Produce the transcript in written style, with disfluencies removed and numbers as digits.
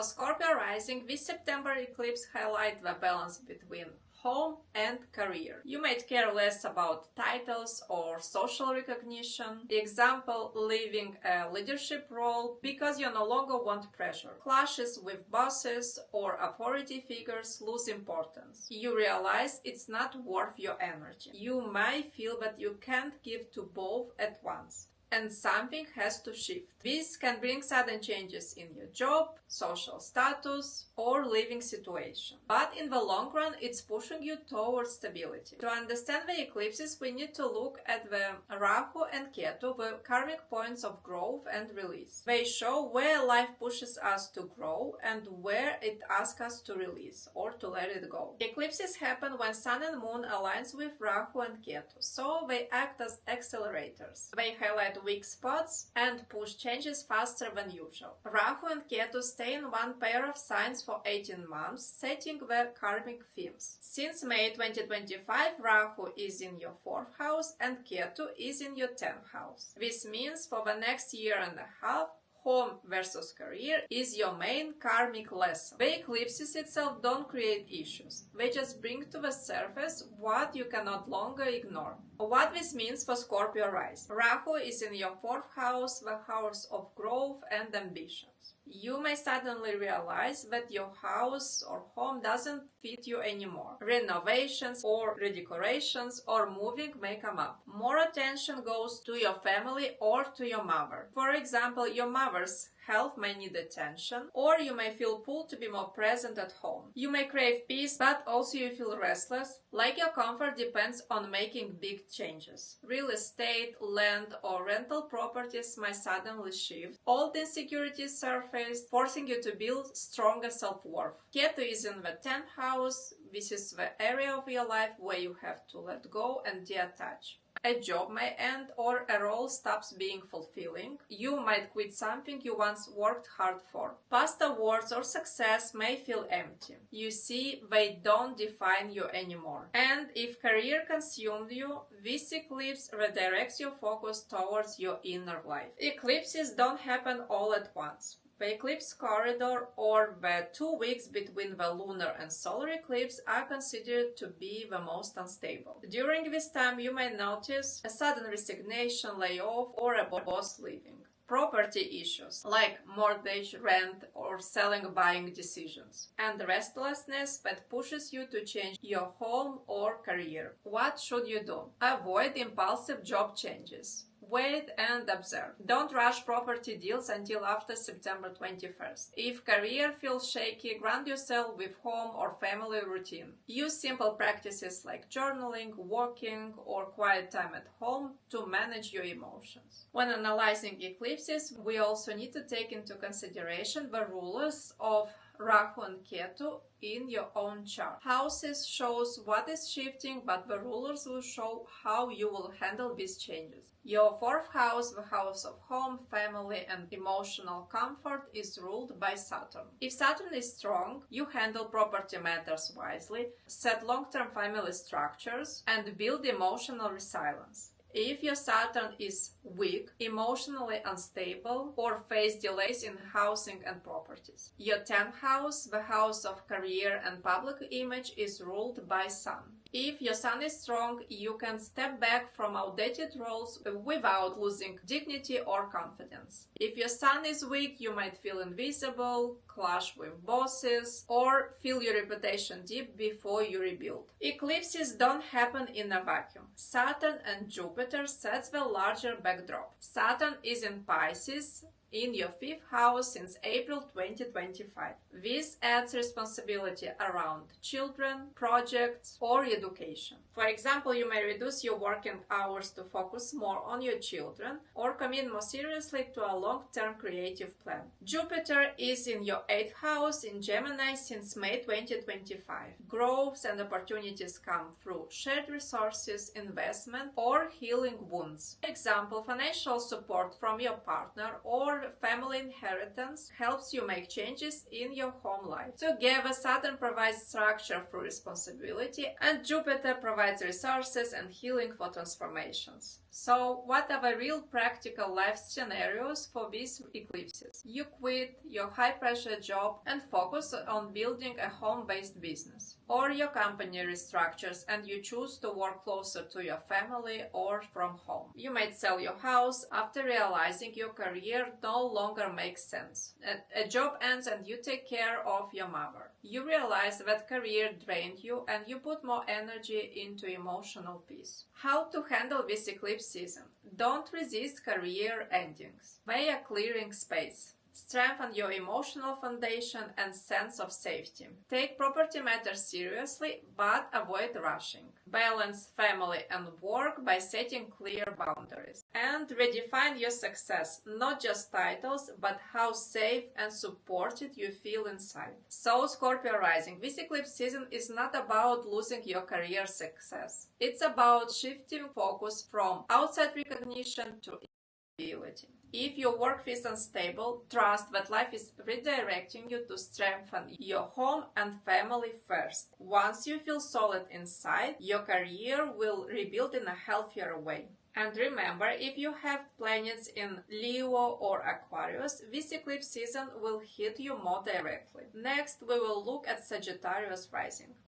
Scorpio Rising, this September eclipse highlights the balance between home and career. You might care less about titles or social recognition, example, leaving a leadership role because you no longer want pressure. Clashes with bosses or authority figures lose importance. You realize it's not worth your energy. You might feel that you can't give to both at once, and something has to shift. This can bring sudden changes in your job, social status, or living situation. But in the long run, it's pushing you towards stability. To understand the eclipses, we need to look at the Rahu and Ketu, the karmic points of growth and release. They show where life pushes us to grow and where it asks us to release or to let it go. Eclipses happen when Sun and Moon aligns with Rahu and Ketu, so they act as accelerators. They highlight weak spots and push changes faster than usual. Rahu and Ketu stay in one pair of signs for 18 months, setting the karmic themes. Since May 2025, Rahu is in your 4th house and Ketu is in your 10th house. This means for the next year and a half, home versus career is your main karmic lesson. The eclipses itself don't create issues. They just bring to the surface what you cannot longer ignore. What this means for Scorpio Rising. Rahu is in your 4th house, the house of growth and ambitions. You may suddenly realize that your house or home doesn't fit you anymore. Renovations or redecorations or moving may come up. More attention goes to your family or to your mother. For example, your mother's health may need attention, or you may feel pulled to be more present at home. You may crave peace, but also you feel restless, like your comfort depends on making big changes. Real estate, land, or rental properties might suddenly shift. Old insecurities surface, forcing you to build stronger self-worth. Ketu is in the 10th house. This is the area of your life where you have to let go and detach. A job may end or a role stops being fulfilling. You might quit something you once worked hard for. Past awards or success may feel empty. You see, they don't define you anymore. And if career consumed you, this eclipse redirects your focus towards your inner life. Eclipses don't happen all at once. The eclipse corridor, or the 2 weeks between the lunar and solar eclipse, are considered to be the most unstable. During this time, you may notice a sudden resignation, layoff, or a boss leaving. Property issues like mortgage, rent, or selling buying decisions, and restlessness that pushes you to change your home or career. What should you do? Avoid impulsive job changes. Wait and observe. Don't rush property deals until after September 21st. If career feels shaky, ground yourself with home or family routine. Use simple practices like journaling, walking, or quiet time at home to manage your emotions. When analyzing eclipses, we also need to take into consideration the rulers of Rahu and Ketu in your own chart. Houses shows what is shifting, but the rulers will show how you will handle these changes. Your 4th house, the house of home, family, and emotional comfort, is ruled by Saturn. If Saturn is strong, you handle property matters wisely, set long-term family structures, and build emotional resilience. If your Saturn is weak, emotionally unstable, or face delays in housing and properties. Your 10th house, the house of career and public image, is ruled by Sun. If your Sun is strong, you can step back from outdated roles without losing dignity or confidence. If your Sun is weak, you might feel invisible, clash with bosses, or feel your reputation dip before you rebuild. Eclipses don't happen in a vacuum. Saturn and Jupiter sets the larger backdrop. Saturn is in Pisces, in your 5th house since April 2025. This adds responsibility around children, projects, or education. For example, you may reduce your working hours to focus more on your children or commit more seriously to a long-term creative plan. Jupiter is in your 8th house in Gemini since May 2025. Growths and opportunities come through shared resources, investment, or healing wounds. For example, financial support from your partner or family inheritance helps you make changes in your home life. Together, Saturn provides structure through responsibility, and Jupiter provides resources and healing for transformations. So, what are the real practical life scenarios for these eclipses? You quit your high-pressure job and focus on building a home-based business. Or your company restructures and you choose to work closer to your family or from home. You might sell your house after realizing your career no longer makes sense. A job ends and you take care of your mother. You realize that career drained you and you put more energy into emotional peace. How to handle this eclipse season? Don't resist career endings. They are clearing space. Strengthen your emotional foundation and sense of safety. Take property matters seriously, but avoid rushing. Balance family and work by setting clear boundaries. And redefine your success, not just titles, but how safe and supported you feel inside. So, Scorpio Rising, this eclipse season is not about losing your career success. It's about shifting focus from outside recognition to ability. If your work is unstable, trust that life is redirecting you to strengthen your home and family first. Once you feel solid inside, your career will rebuild in a healthier way. And remember, if you have planets in Leo or Aquarius, this eclipse season will hit you more directly. Next, we will look at Sagittarius rising.